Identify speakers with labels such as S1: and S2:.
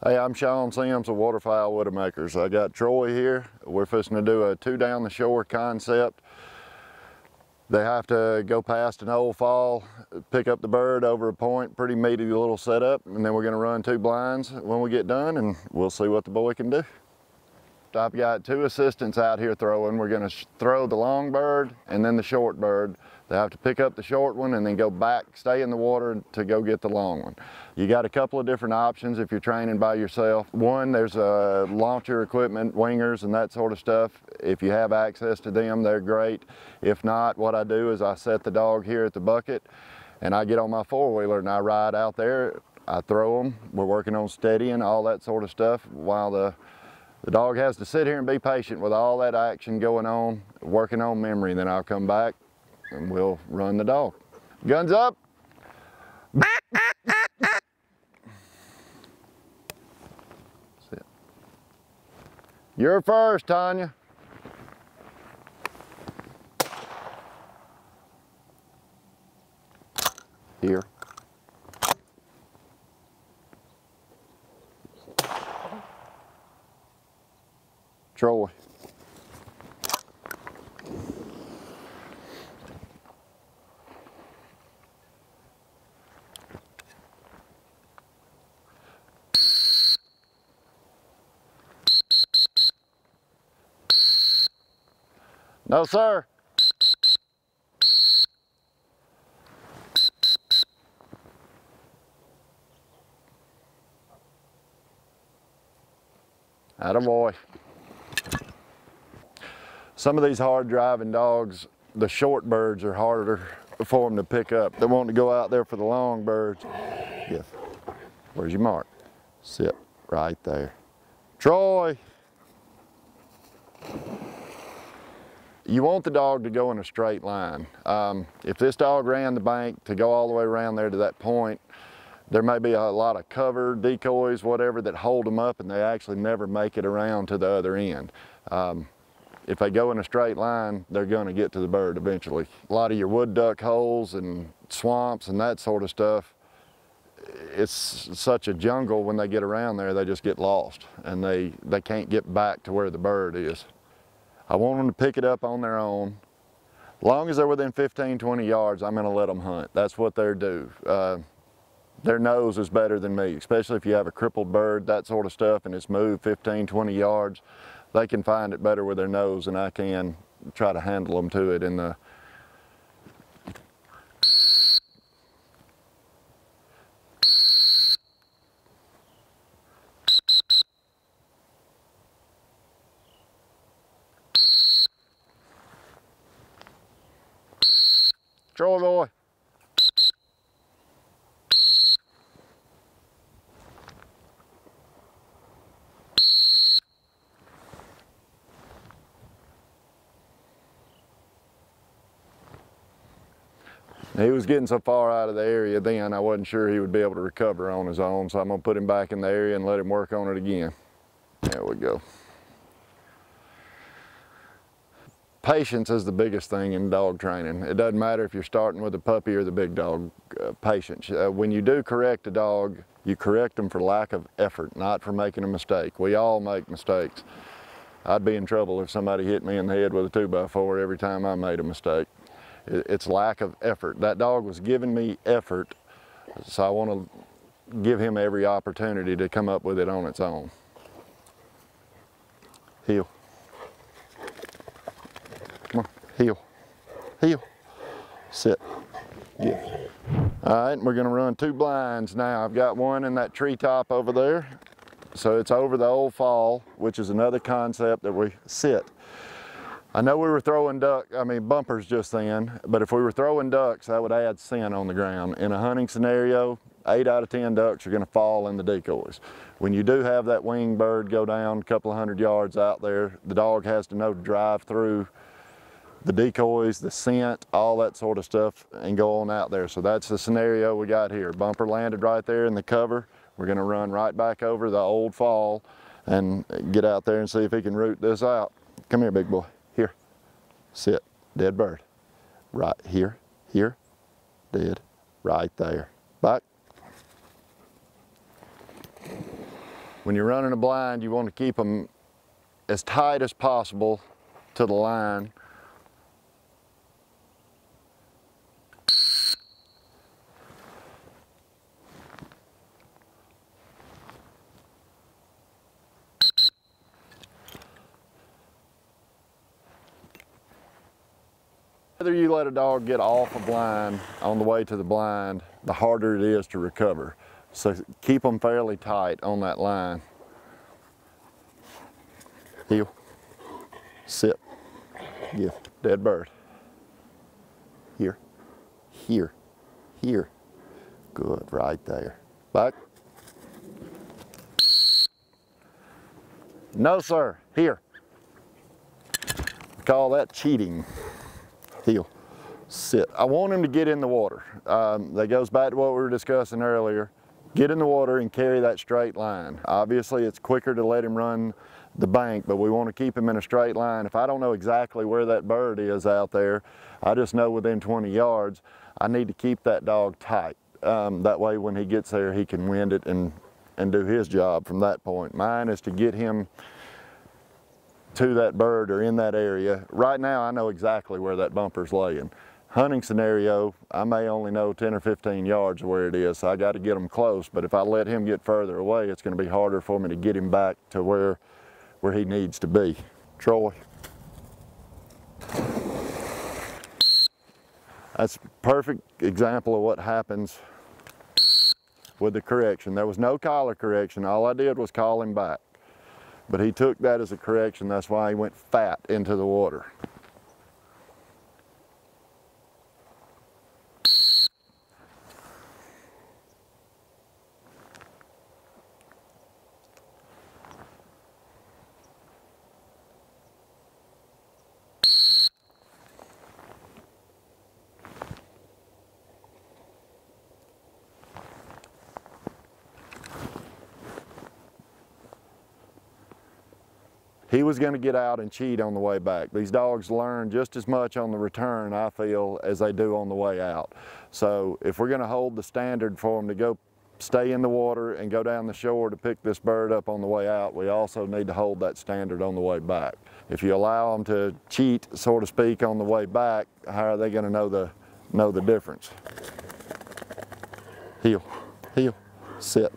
S1: Hey, I'm Sean Sims of Waterfowl Widowmakers. I got Troy here. We're fixing to do a 2 down the shore concept. They have to go past an old fall, pick up the bird over a point, pretty meaty little setup, and then we're gonna run 2 blinds when we get done, and we'll see what the boy can do. I've got 2 assistants out here throwing. We're gonna throw the long bird and then the short bird. They have to pick up the short one and then go back, stay in the water to go get the long one. You got a couple of different options if you're training by yourself. One, there's launcher equipment, wingers and that sort of stuff. If you have access to them, they're great. If not, what I do is I set the dog here at the bucket and I get on my 4-wheeler and I ride out there. I throw them. We're working on steadying, all that sort of stuff, while the dog has to sit here and be patient with all that action going on, working on memory. Then I'll come back and we'll run the dog. Guns up. Sit. You're first, Tanya. Here. Troy. No, sir. Attaboy. Some of these hard driving dogs, the short birds are harder for them to pick up. They want to go out there for the long birds. Yes. Where's your mark? Sit right there. Troy. You want the dog to go in a straight line. If this dog ran the bank to go all the way around there to that point, there may be a lot of cover, decoys, whatever, that hold them up and they actually never make it around to the other end. If they go in a straight line, they're gonna get to the bird eventually. A lot of your wood duck holes and swamps and that sort of stuff, it's such a jungle when they get around there, they just get lost and they can't get back to where the bird is. I want them to pick it up on their own. As long as they're within 15, 20 yards, I'm gonna let them hunt. That's what they're due. Their nose is better than me, especially if you have a crippled bird, that sort of stuff, and it's moved 15, 20 yards. They can find it better with their nose than I can try to handle them to it in the Troy boy. He was getting so far out of the area then, I wasn't sure he would be able to recover on his own, so I'm gonna put him back in the area and let him work on it again. There we go. Patience is the biggest thing in dog training. It doesn't matter if you're starting with a puppy or the big dog, patience. When you do correct a dog, you correct them for lack of effort, not for making a mistake. We all make mistakes. I'd be in trouble if somebody hit me in the head with a 2x4 every time I made a mistake. It's lack of effort. That dog was giving me effort, so I want to give him every opportunity to come up with it on its own. Heel. Come on, heel, heel, sit, get. All right, we're gonna run 2 blinds now. I've got one in that treetop over there. So it's over the old fall, which is another concept that we sit. I know we were throwing bumpers just then, but if we were throwing ducks, that would add scent on the ground. In a hunting scenario, 8 out of 10 ducks are gonna fall in the decoys. When you do have that winged bird go down a couple of 100 yards out there, the dog has to know to drive through the decoys, the scent, all that sort of stuff, and go on out there. So that's the scenario we got here. Bumper landed right there in the cover. We're gonna run right back over the old fall and get out there and see if he can root this out. Come here, big boy. Here. Sit. Dead bird. Right here. Here. Dead. Right there. Back. When you're running a blind, you want to keep them as tight as possible to the line. The further you let a dog get off a blind on the way to the blind, the harder it is to recover. So keep them fairly tight on that line. Heel, sit, give, dead bird. Here, here, here. Good, right there. Back. No, sir, here. We call that cheating. Heel, sit. I want him to get in the water. That goes back to what we were discussing earlier. Get in the water and carry that straight line. Obviously, it's quicker to let him run the bank, but we want to keep him in a straight line. If I don't know exactly where that bird is out there, I just know within 20 yards, I need to keep that dog tight. That way when he gets there, he can wind it and do his job from that point. Mine is to get him to that bird or in that area. Right now I know exactly where that bumper's laying. Hunting scenario, I may only know 10 or 15 yards where it is, so I got to get him close, but if I let him get further away, it's going to be harder for me to get him back to where he needs to be. Troy. That's a perfect example of what happens with the correction. There was no collar correction, all I did was call him back. But he took that as a correction, that's why he went fat into the water. He was going to get out and cheat on the way back. These dogs learn just as much on the return, I feel, as they do on the way out. So if we're going to hold the standard for them to go stay in the water and go down the shore to pick this bird up on the way out, we also need to hold that standard on the way back. If you allow them to cheat, so to speak, on the way back, how are they going to know the difference? Heel, heel, sit.